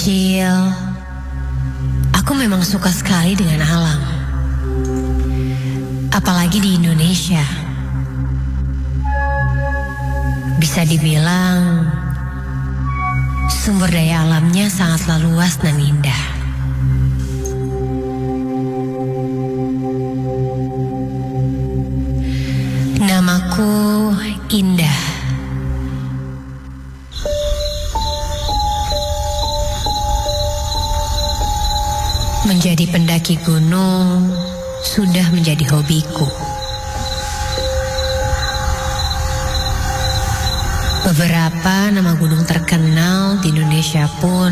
kecil, aku memang suka sekali dengan alam. Apalagi di Indonesia. Bisa dibilang sumber daya alamnya sangatlah luas dan indah. Namaku Indah. Menjadi pendaki gunung sudah menjadi hobiku. Beberapa nama gunung terkenal di Indonesia pun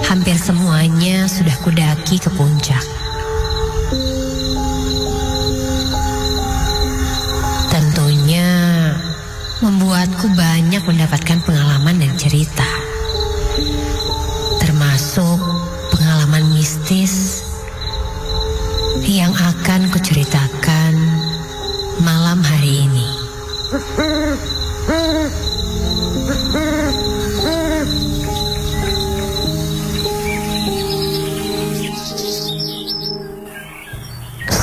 hampir semuanya sudah kudaki ke puncak. Tentunya membuatku banyak mendapatkan pengalaman dan cerita, termasuk pengalaman mistis yang akan kuceritakan malam hari ini.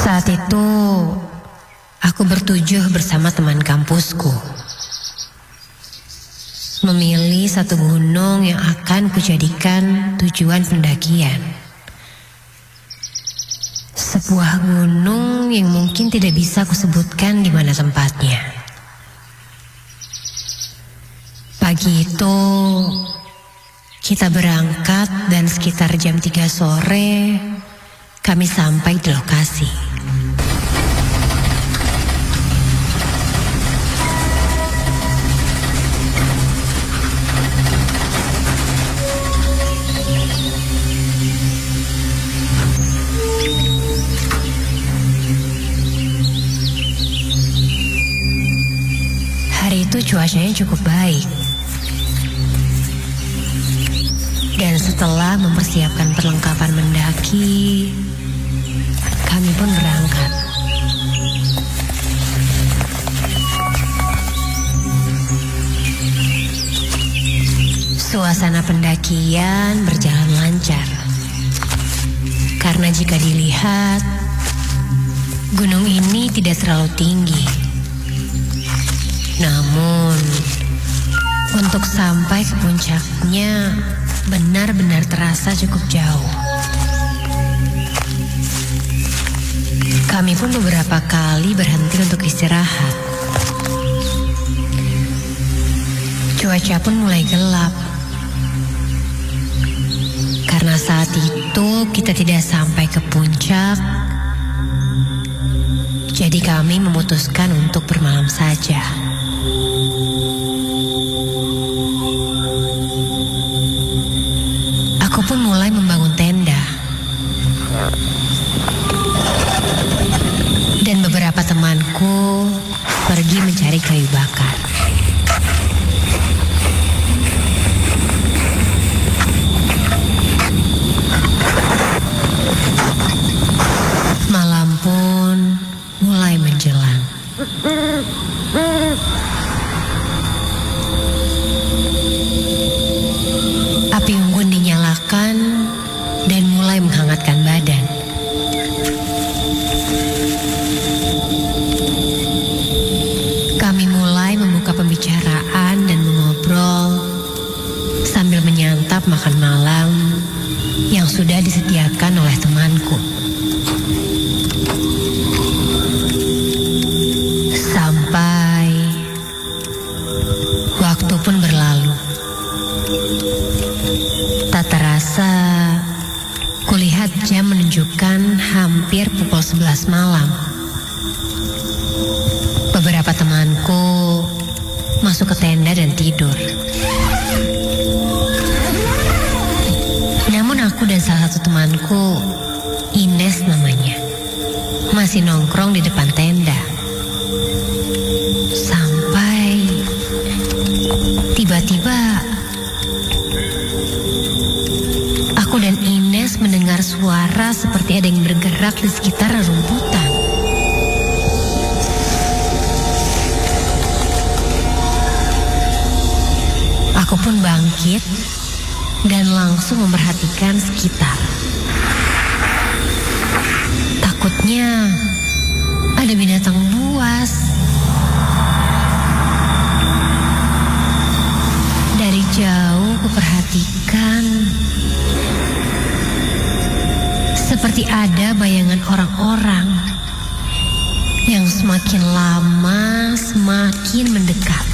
Saat itu aku bertujuh bersama teman kampusku memilih satu gunung yang akan kujadikan tujuan pendakian. Sebuah gunung yang mungkin tidak bisa kusebutkan di mana tempatnya. Pagi itu kita berangkat dan sekitar jam 3 sore kami sampai di lokasi. Hari itu cuacanya cukup baik. Dan setelah mempersiapkan perlengkapan mendaki, kami pun berangkat. Suasana pendakian berjalan lancar. Karena jika dilihat, gunung ini tidak terlalu tinggi. Namun, untuk sampai ke puncaknya benar-benar terasa cukup jauh. Kami pun beberapa kali berhenti untuk istirahat. Cuaca pun mulai gelap. Karena saat itu kita tidak sampai ke puncak, jadi kami memutuskan untuk bermalam saja. Aku pun mulai membangun tenda. Dan beberapa temanku pergi mencari kayu bakar. Malam pun mulai menjelang. Api unggun dinyalakan dan mulai menghangatkan badan. Kami mulai membuka pembicaraan dan mengobrol sambil menyantap makan malam yang sudah disediakan oleh temanku. Sampai waktu pun berlalu. Tak terasa, kulihat jam menunjukkan hampir pukul 11 malam. Beberapa temanku masuk ke tenda dan tidur. Namun aku dan salah satu temanku, Ines namanya, masih nongkrong di depan tenda. Sampai tiba-tiba aku dan Ines mendengar suara seperti ada yang bergerak di sekitar rerumputan. Aku pun bangkit dan langsung memperhatikan sekitar. Takutnya ada binatang buas. Dari jauh kuperhatikan seperti ada bayangan orang-orang yang semakin lama semakin mendekat.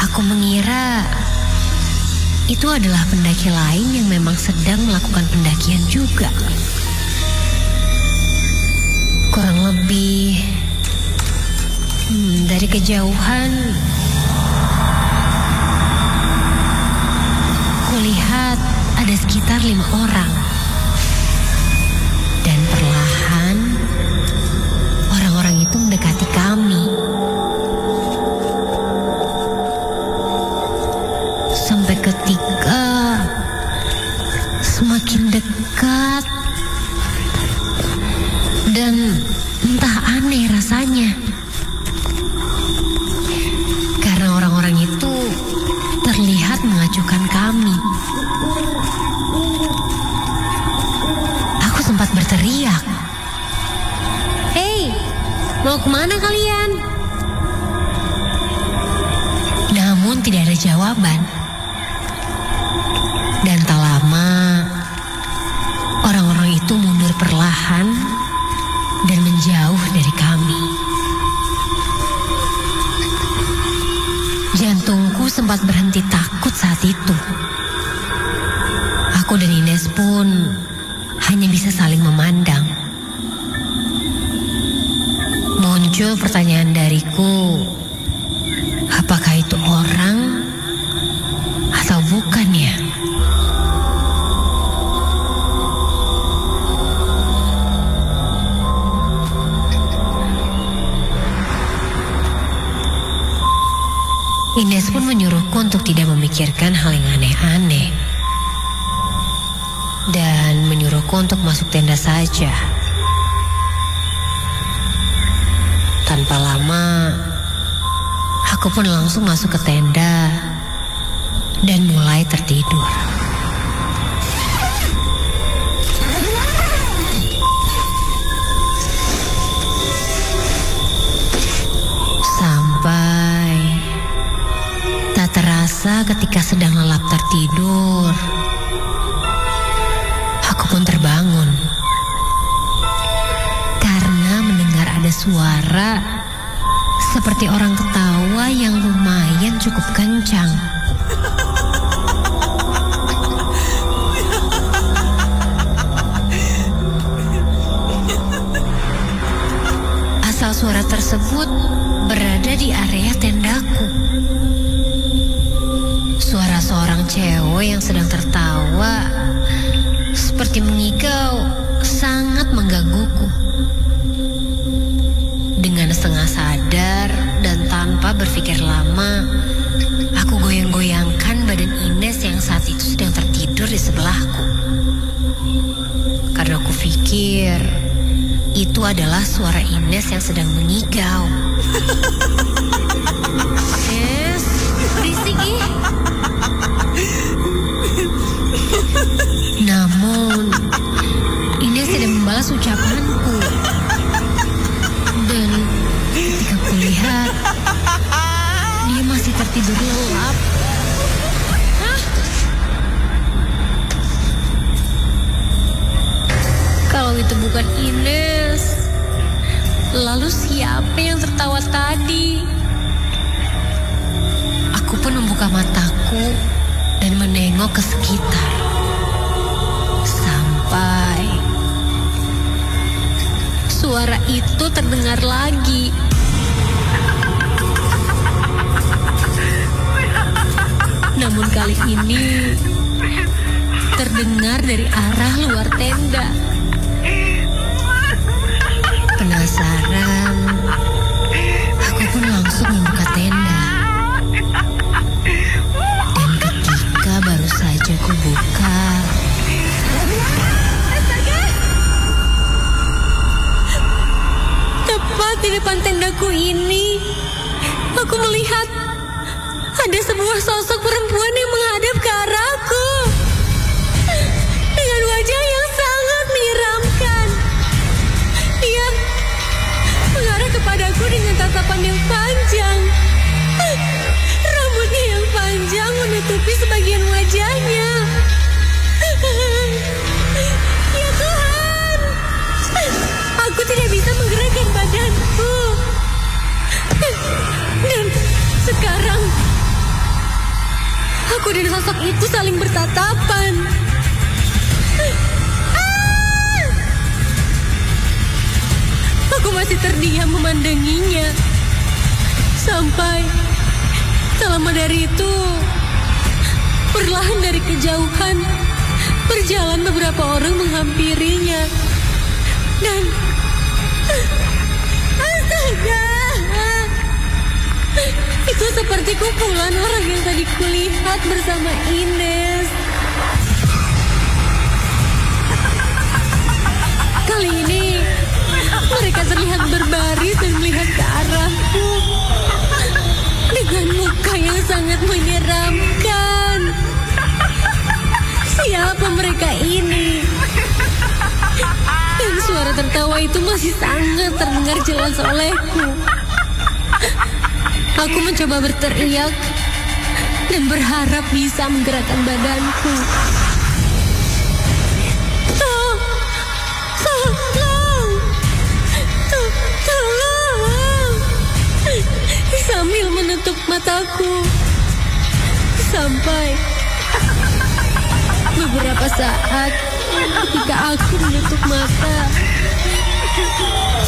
Aku mengira itu adalah pendaki lain yang memang sedang melakukan pendakian juga. Kurang lebih dari kejauhan kulihat ada sekitar 5 orang. Dan perlahan orang-orang itu mendekati kami. Sampai ketika semakin dekat dan entah aneh rasanya. Karena orang-orang itu terlihat mengacukan kami. Aku sempat berteriak, "Hei, mau kemana kalian?" Namun tidak ada jawaban. Dan tak lama, orang-orang itu mundur perlahan dan menjauh dari kami. Jantungku sempat berhenti takut saat itu. Aku dan Ines pun hanya bisa saling memandang. Muncul pertanyaan dariku, apakah itu orang atau bukan ya? Ines pun menyuruhku untuk tidak memikirkan hal yang aneh-aneh dan menyuruhku untuk masuk tenda saja. Tanpa lama, aku pun langsung masuk ke tenda dan mulai tertidur. Sampai tak terasa ketika sedang lelap tertidur, aku pun terbangun karena mendengar ada suara seperti orang ketawa yang lumayan cukup kencang. Asal suara tersebut berada di area tendaku. Suara seorang cewek yang sedang tertawa seperti mengigau sangat menggangguku. Dengan setengah sadar dan tanpa berpikir lama, aku goyang-goyangkan badan Ines yang saat itu sedang tertidur di sebelahku. Karena aku pikir itu adalah suara Ines yang sedang mengigau. Ines, berisik ih. Namun Ines tidak membalas ucapanku. Dan ketika kulihat dia masih tertidur lelap. Hah? Kalau itu bukan Ines, lalu siapa yang tertawa tadi? Aku pun membuka mataku dan menengok ke sekitar. Sampai suara itu terdengar lagi. Namun kali ini terdengar dari arah luar tenda. Penasaran, aku pun langsung membuka tenda. Dan ketika baru saja kubuka, tepat di depan tendaku ini, aku melihat ada sebuah sosok perempuan yang menghadap ke arahku dengan wajah yang sangat menyeramkan. Dia mengarah kepadaku dengan tatapan yang panjang. Rambutnya yang panjang menutupi sebagian wajahnya. Ya Tuhan, aku tidak bisa menggerakkan badanku. Dan sekarang aku dan sosok itu saling bertatapan. Aku masih terdiam memandanginya. Sampai tak lama dari itu, perlahan dari kejauhan, berjalan beberapa orang menghampirinya. Dan astaga, itu seperti kumpulan orang yang tadi kulihat bersama Ines. Kali ini mereka terlihat berbaris dan melihat ke arahku dengan muka yang sangat menyeramkan. Siapa mereka ini? Dan suara tertawa itu masih sangat terdengar jelas olehku. Aku mencoba berteriak dan berharap bisa menggerakkan badanku. Tolong! Sambil menutup mataku. Sampai beberapa saat ketika aku menutup mata,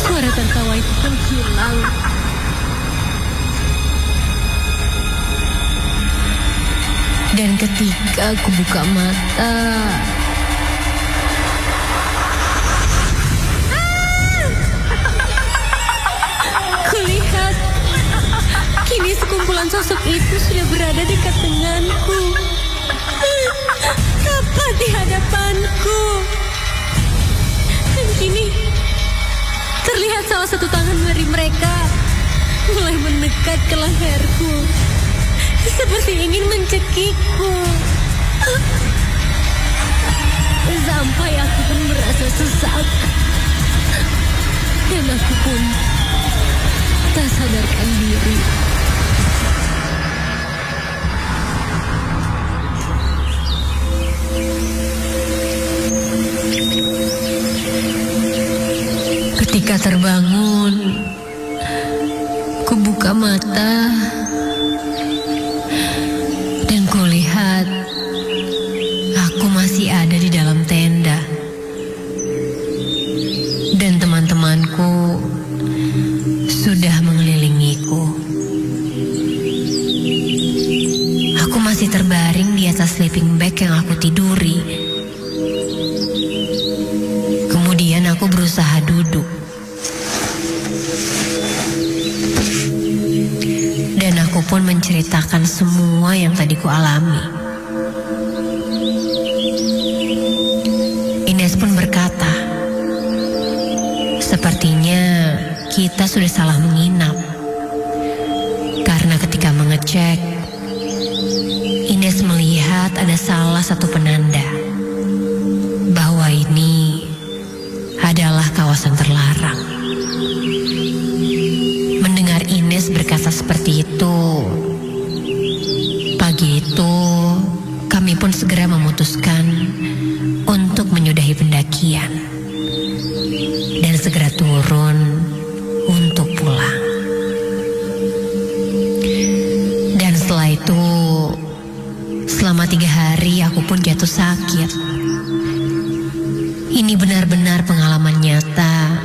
suara tertawa itu pun hilang. Dan ketika aku buka mata, kulihat kini sekumpulan sosok itu sudah berada dekat denganku, tepat di hadapanku. Dan kini terlihat salah satu tangan dari mereka mulai mendekat ke leherku, seperti ingin mencekikku. Sampai aku pun merasa sesak. Dan aku pun tak sadarkan diri. Ketika terbangun, ku buka mata dan kulihat aku masih ada di dalam tenda. Dan teman-temanku sudah mengelilingiku. Aku masih terbaring di atas sleeping bag yang aku tiduri. Kemudian aku berusaha duduk. Dan aku pun menceritakan semua yang tadi ku alami. Ines pun berkata, sepertinya kita sudah salah menginap. Karena ketika mengecek, Ines melihat ada salah satu penanda bahwa ini adalah kawasan terlarang. Mendengar Ines berkata seperti itu, pagi itu kami pun segera memutuskan untuk menyudahi pendakian dan segera turun untuk pulang. Dan setelah itu, selama 3 hari aku pun jatuh sakit. Ini benar-benar pengalaman nyata